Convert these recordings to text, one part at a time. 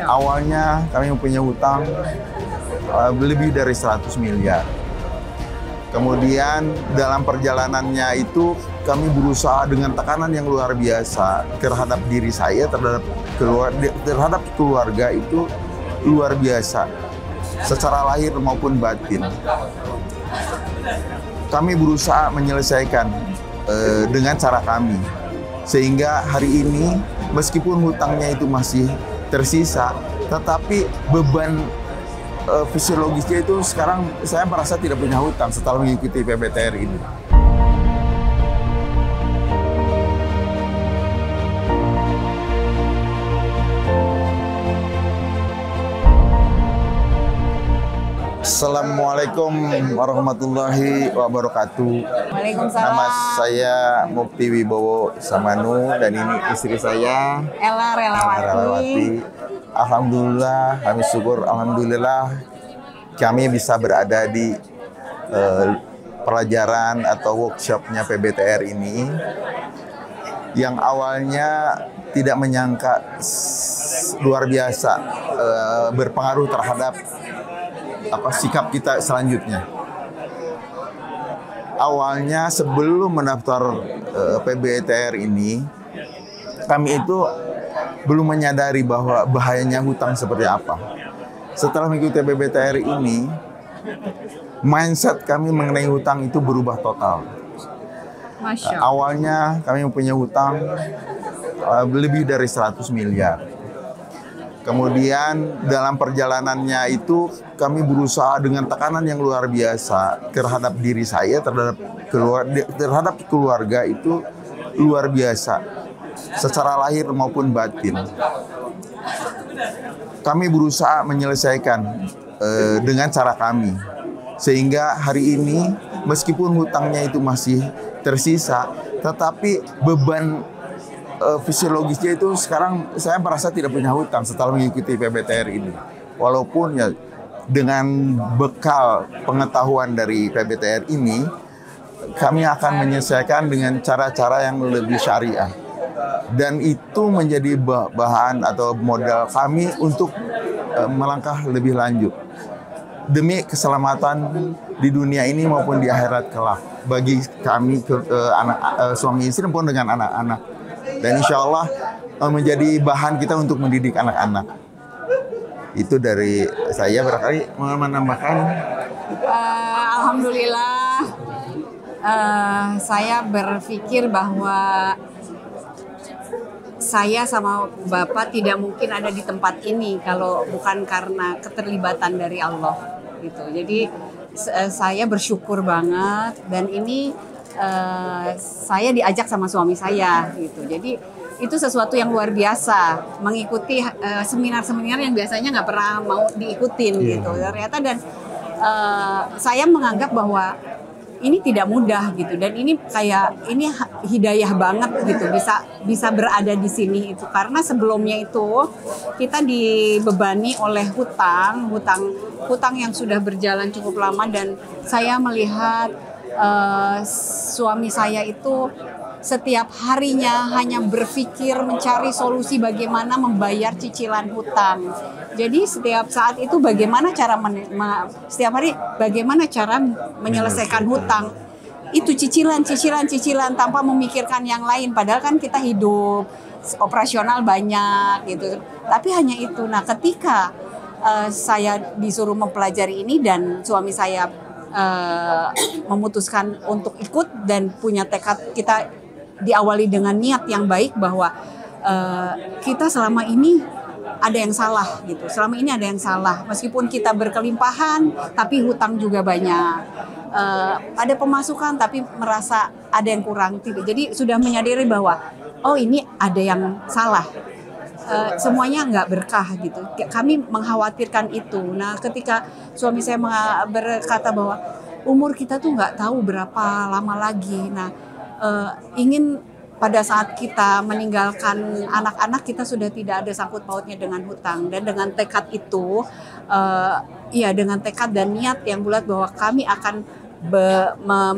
Awalnya kami mempunyai hutang lebih dari 100 miliar. Kemudian dalam perjalanannya itu kami berusaha dengan tekanan yang luar biasa terhadap diri saya, terhadap keluarga itu luar biasa, secara lahir maupun batin. Kami berusaha menyelesaikan dengan cara kami, sehingga hari ini meskipun hutangnya itu masih tersisa, tetapi beban fisiologisnya itu sekarang saya merasa tidak punya hutang setelah mengikuti PBTR ini. Assalamualaikum warahmatullahi wabarakatuh. Waalaikumsalam. Nama saya Mukti Wibowo Samanu dan ini istri saya Ella Relawati. Alhamdulillah, kami syukur, alhamdulillah kami bisa berada di pelajaran atau workshopnya PBTR ini yang awalnya tidak menyangka luar biasa berpengaruh terhadap sikap kita selanjutnya. Awalnya sebelum mendaftar PBTR ini, kami itu belum menyadari bahwa bahayanya hutang seperti apa. Setelah mengikuti PBTR ini, mindset kami mengenai hutang itu berubah total. Awalnya kami mempunyai hutang lebih dari 100 miliar. Kemudian dalam perjalanannya itu kami berusaha dengan tekanan yang luar biasa terhadap diri saya, terhadap keluarga itu luar biasa, secara lahir maupun batin. Kami berusaha menyelesaikan dengan cara kami, sehingga hari ini meskipun hutangnya itu masih tersisa, tetapi beban fisiologisnya itu sekarang saya merasa tidak punya hutang setelah mengikuti PBTR ini. Walaupun ya dengan bekal pengetahuan dari PBTR ini, kami akan menyelesaikan dengan cara-cara yang lebih syariah. Dan itu menjadi bahan atau modal kami untuk melangkah lebih lanjut demi keselamatan di dunia ini maupun di akhirat kelak bagi kami suami istri pun dengan anak-anak. Dan insya Allah menjadi bahan kita untuk mendidik anak-anak. Itu dari saya, barangkali mau menambahkan. Alhamdulillah, saya berpikir bahwa saya sama Bapak tidak mungkin ada di tempat ini kalau bukan karena keterlibatan dari Allah gitu. Jadi saya bersyukur banget, dan ini saya diajak sama suami saya gitu. Jadi itu sesuatu yang luar biasa, mengikuti seminar-seminar yang biasanya nggak pernah mau diikutin gitu ternyata. Dan saya menganggap bahwa ini tidak mudah gitu, dan ini kayak ini hidayah banget gitu bisa berada di sini itu karena sebelumnya itu kita dibebani oleh hutang yang sudah berjalan cukup lama. Dan saya melihat suami saya itu setiap harinya hanya berpikir mencari solusi bagaimana membayar cicilan hutang. Jadi setiap saat itu bagaimana cara setiap hari bagaimana cara menyelesaikan hutang. Itu cicilan tanpa memikirkan yang lain. Padahal kan kita hidup operasional banyak gitu. Tapi hanya itu. Nah, ketika saya disuruh mempelajari ini dan suami saya memutuskan untuk ikut dan punya tekad, kita diawali dengan niat yang baik bahwa kita selama ini ada yang salah gitu. Selama ini ada yang salah. Meskipun kita berkelimpahan, tapi hutang juga banyak. Ada pemasukan, tapi merasa ada yang kurang. Jadi sudah menyadari bahwa oh ini ada yang salah. Semuanya nggak berkah gitu. Kami mengkhawatirkan itu. Nah, ketika suami saya berkata bahwa umur kita tuh nggak tahu berapa lama lagi. Nah, ingin pada saat kita meninggalkan anak-anak kita sudah tidak ada sangkut pautnya dengan hutang. Dan dengan tekad itu, dengan tekad dan niat yang bulat bahwa kami akan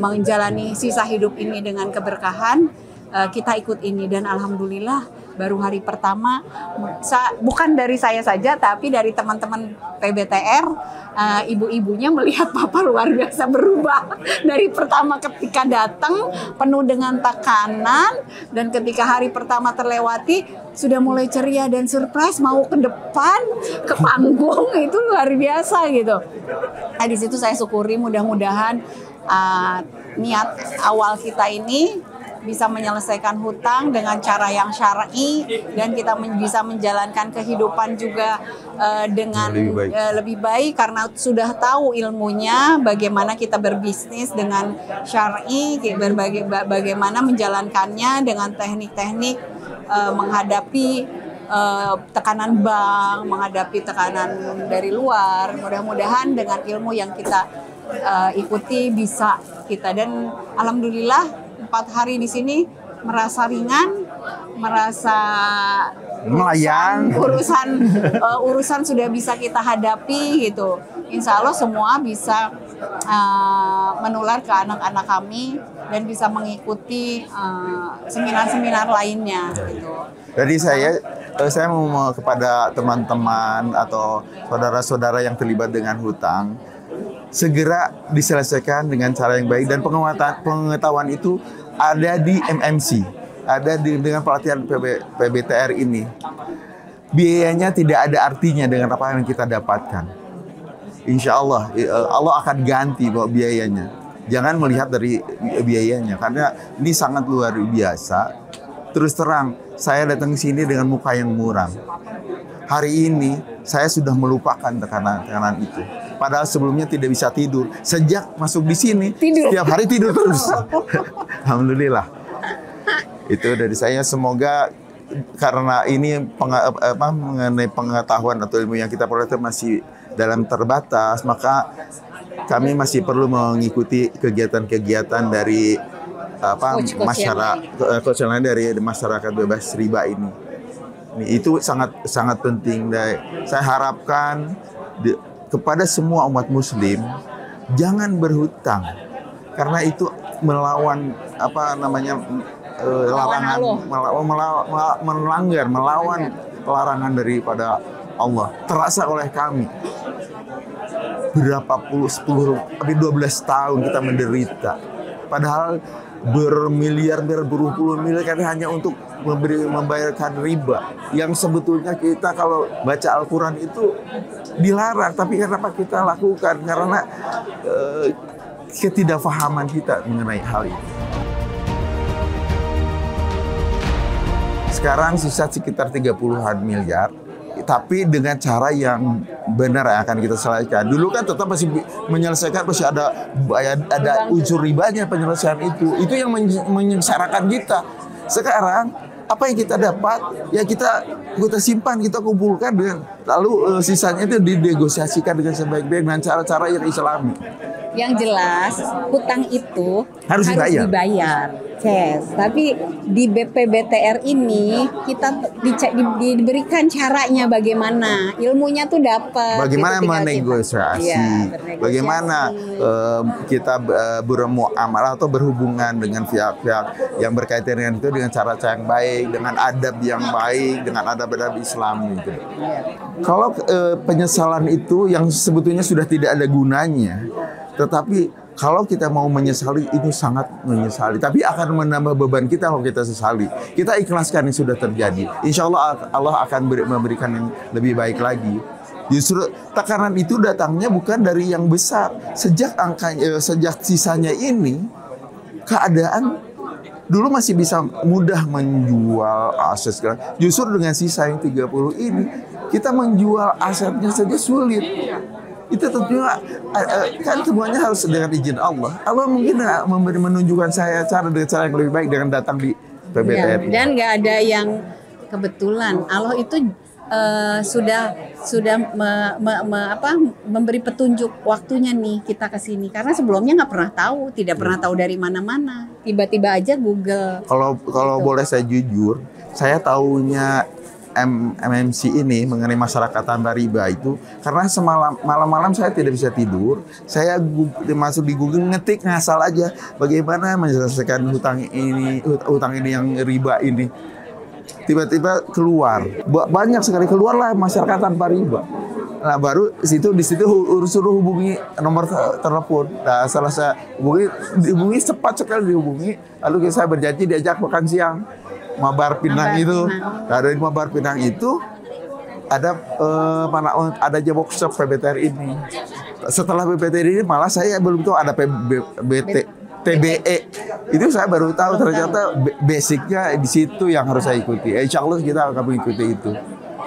menjalani sisa hidup ini dengan keberkahan, kita ikut ini. Dan alhamdulillah baru hari pertama, bukan dari saya saja, tapi dari teman-teman PBTR, ibu-ibunya melihat Papa luar biasa berubah. Dari pertama ketika datang, penuh dengan tekanan, dan ketika hari pertama terlewati, sudah mulai ceria dan surprise, mau ke depan, ke panggung, itu luar biasa gitu. Nah, di situ saya syukuri, mudah-mudahan niat awal kita ini bisa menyelesaikan hutang dengan cara yang syar'i, dan kita bisa menjalankan kehidupan juga dengan lebih baik karena sudah tahu ilmunya bagaimana kita berbisnis dengan syar'i, bagaimana menjalankannya dengan teknik-teknik menghadapi tekanan bank, menghadapi tekanan dari luar. Mudah-mudahan dengan ilmu yang kita ikuti bisa kita, dan alhamdulillah 4 hari di sini merasa ringan, merasa urusan sudah bisa kita hadapi gitu. Insya Allah semua bisa menular ke anak-anak kami dan bisa mengikuti seminar-seminar lainnya gitu. Jadi saya mau kepada teman-teman atau saudara-saudara yang terlibat dengan hutang, segera diselesaikan dengan cara yang baik, dan pengetahuan itu ada di MMC, ada dengan pelatihan PBTR ini. Biayanya tidak ada artinya dengan apa yang kita dapatkan. Insya Allah, Allah akan ganti biayanya. Jangan melihat dari biayanya, karena ini sangat luar biasa. Terus terang, saya datang ke sini dengan muka yang muram. Hari ini saya sudah melupakan tekanan itu. Padahal sebelumnya tidak bisa tidur. Sejak masuk di sini, setiap hari tidur terus. Alhamdulillah. Itu dari saya. Semoga karena ini mengenai pengetahuan atau ilmu yang kita peroleh masih dalam terbatas, maka kami masih perlu mengikuti kegiatan-kegiatan dari masyarakat dari masyarakat bebas riba ini. Itu sangat penting. Saya harapkan kepada semua umat muslim jangan berhutang, karena itu melawan larangan, melawan larangan daripada Allah. Terasa oleh kami berapa 10 sampai 12 tahun kita menderita, padahal bermiliar, berpuluh-puluh miliar hanya untuk membayarkan riba, yang sebetulnya kita kalau baca Al-Quran itu dilarang, tapi kenapa kita lakukan? Karena ketidakfahaman kita mengenai hal ini. Sekarang sisa sekitar 30-an miliar, tapi dengan cara yang benar yang akan kita selesaikan. Dulu kan tetap masih menyelesaikan, masih ada unsur ribanya penyelesaian itu. Itu yang menyengsarakan kita. Sekarang apa yang kita dapat, ya kita simpan, kita kumpulkan, lalu sisanya itu dinegosiasikan dengan sebaik-baik dengan cara-cara yang Islami. Yang jelas hutang itu harus dibayar cash. Tapi di BPBTR ini kita diberikan caranya bagaimana, ilmunya tuh dapat. Bagaimana menegosiasi, bagaimana kita bermuamalah atau berhubungan dengan pihak-pihak yang berkaitan dengan itu dengan cara yang baik, dengan adab yang baik, dengan adab-adab Islam gitu. Kalau penyesalan itu yang sebetulnya sudah tidak ada gunanya. Tetapi kalau kita mau menyesali, itu sangat menyesali. Tapi akan menambah beban kita kalau kita sesali. Kita ikhlaskan yang sudah terjadi. Insya Allah Allah akan memberikan yang lebih baik lagi. Justru tekanan itu datangnya bukan dari yang besar. Sejak sisanya ini, keadaan dulu masih bisa mudah menjual aset. Justru dengan sisa yang 30 ini, kita menjual asetnya saja sulit. Itu tentunya kan semuanya harus dengan izin Allah. Allah mungkin menunjukkan saya cara yang lebih baik dengan datang di PBTR. Dan nggak ada yang kebetulan. Allah itu sudah memberi petunjuk waktunya nih kita ke sini, karena sebelumnya nggak pernah tahu, tidak pernah tahu dari mana-mana. Tiba-tiba aja Google. Kalau boleh saya jujur, saya tahunya MMC ini mengenai masyarakat tanpa riba itu karena malam-malam saya tidak bisa tidur. Saya masuk di Google, ngetik ngasal aja bagaimana menyelesaikan hutang ini yang riba ini. tiba-tiba keluar. Banyak sekali keluarlah masyarakat tanpa riba. Nah baru di situ suruh hubungi nomor telepon. Nah salah saya dihubungi cepat sekali dihubungi. Lalu saya berjanji diajak makan siang. Mabar Pinang itu. Nah dari Mabar Pinang itu ada workshop PBTR ini. Setelah PBTR ini malah saya belum tahu ada TBE. Itu saya baru tahu ternyata basicnya di situ yang harus saya ikuti. Insya Allah kita akan mengikuti itu.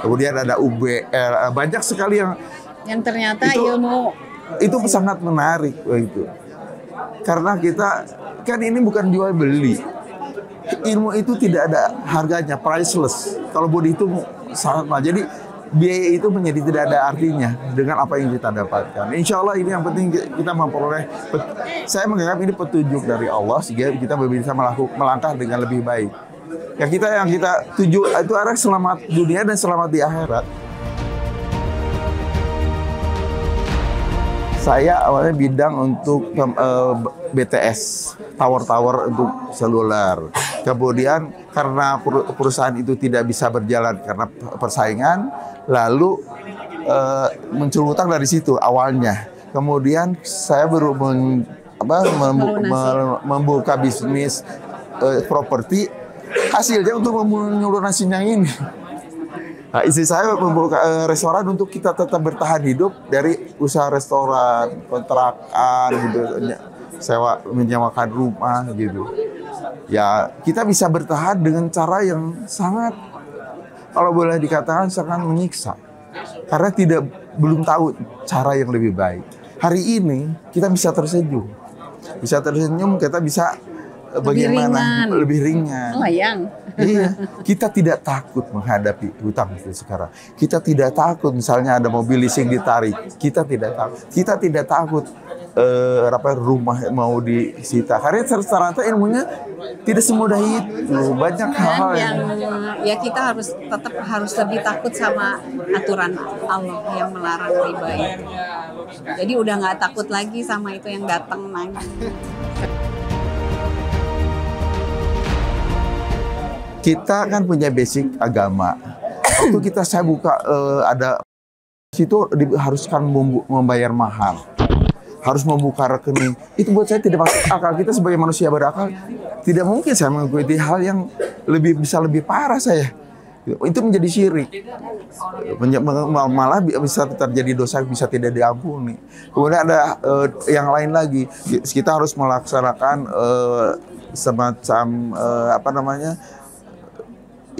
Kemudian ada UBL, banyak sekali yang ternyata ilmu itu sangat menarik itu. Karena kita kan ini bukan jual beli. Ilmu itu tidak ada harganya, priceless. Kalau mau dihitung sangat mahal. Jadi biaya itu menjadi tidak ada artinya dengan apa yang kita dapatkan. Insya Allah ini yang penting kita memperoleh. Saya menganggap ini petunjuk dari Allah sehingga kita bisa melangkah dengan lebih baik. Yang kita tuju itu arah selamat dunia dan selamat di akhirat. Saya awalnya bidang untuk BTS, tower-tower untuk seluler. Kemudian karena perusahaan itu tidak bisa berjalan karena persaingan, lalu muncul hutang dari situ awalnya. Kemudian saya baru membuka bisnis properti. Hasilnya untuk melunasinya ini. Nah, istri saya membuka restoran untuk kita tetap bertahan hidup dari usaha restoran, kontrakan gitu, menyewakan rumah gitu. Ya, kita bisa bertahan dengan cara yang sangat, kalau boleh dikatakan sangat menyiksa. Karena belum tahu cara yang lebih baik. Hari ini kita bisa tersenyum. Kita bisa bagaimana lebih ringan. Melayang. Iya, kita tidak takut menghadapi hutang itu sekarang. Kita tidak takut misalnya ada mobil leasing ditarik. Kita tidak takut. Kita tidak takut rumah mau disita. Karena ternyata ilmunya tidak semudah itu. Banyak hal yang ya kita tetap harus lebih takut sama aturan Allah yang melarang riba itu. Jadi udah nggak takut lagi sama itu yang datang lagi. Kita kan punya basic agama. Waktu saya buka ada situ diharuskan membayar mahal, harus membuka rekening. Itu buat saya tidak masuk akal. Kita sebagai manusia berakal tidak mungkin saya mengikuti hal yang bisa lebih parah saya. Itu menjadi syirik. Malah bisa terjadi dosa bisa tidak diampuni. Kemudian ada yang lain lagi. Kita harus melaksanakan semacam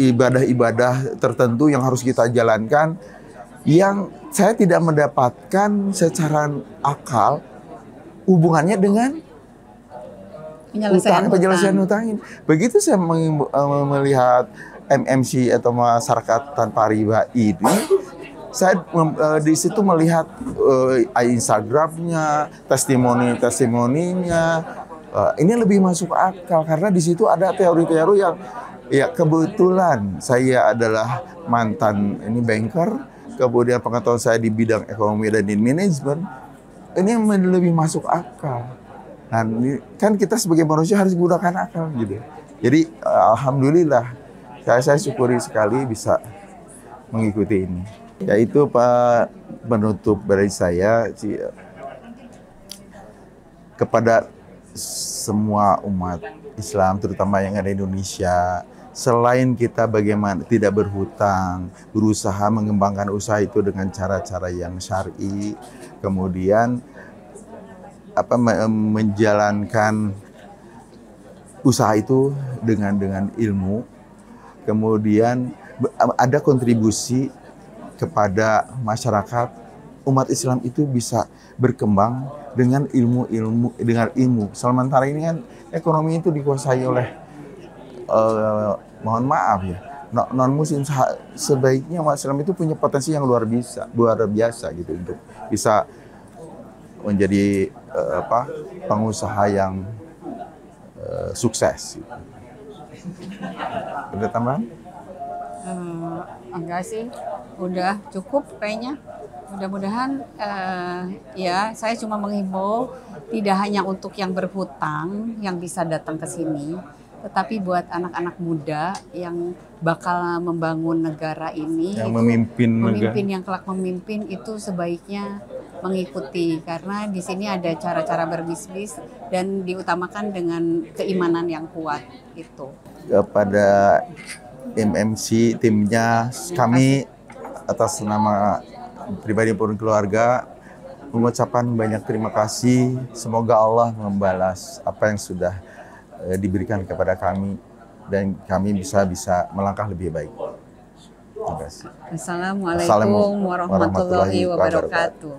ibadah-ibadah tertentu yang harus kita jalankan yang saya tidak mendapatkan secara akal hubungannya dengan penyelesaian hutang ini. Begitu saya melihat MMC atau masyarakat tanpa riba ini, saya di situ melihat Instagramnya, testimoninya, ini lebih masuk akal karena di situ ada teori-teori yang ya kebetulan saya adalah mantan banker, kemudian pengetahuan saya di bidang ekonomi dan manajemen, ini yang lebih masuk akal. Nah, kan kita sebagai manusia harus gunakan akal gitu. Jadi alhamdulillah saya syukuri sekali bisa mengikuti ini. Yaitu penutup dari saya kepada semua umat Islam terutama yang ada di Indonesia. Selain kita bagaimana tidak berhutang, berusaha mengembangkan usaha itu dengan cara-cara yang syar'i, kemudian menjalankan usaha itu dengan ilmu, kemudian ada kontribusi kepada masyarakat, umat Islam itu bisa berkembang dengan ilmu. Sementara ini kan ekonomi itu dikuasai oleh mohon maaf ya, non muslim. Sebaiknya umat Islam itu punya potensi yang luar biasa gitu untuk bisa menjadi pengusaha yang sukses. Gitu. Ada tambahan? Enggak sih, udah cukup kayaknya. Mudah-mudahan ya saya cuma menghimbau tidak hanya untuk yang berhutang yang bisa datang ke sini, tetapi buat anak-anak muda yang bakal membangun negara ini, yang memimpin yang kelak memimpin itu sebaiknya mengikuti, karena di sini ada cara-cara berbisnis dan diutamakan dengan keimanan yang kuat itu. Kepada MMC timnya, kami atas nama pribadi pun keluarga mengucapkan banyak terima kasih. Semoga Allah membalas apa yang sudah diberikan kepada kami dan kami bisa melangkah lebih baik. Terima kasih. Assalamualaikum warahmatullahi wabarakatuh.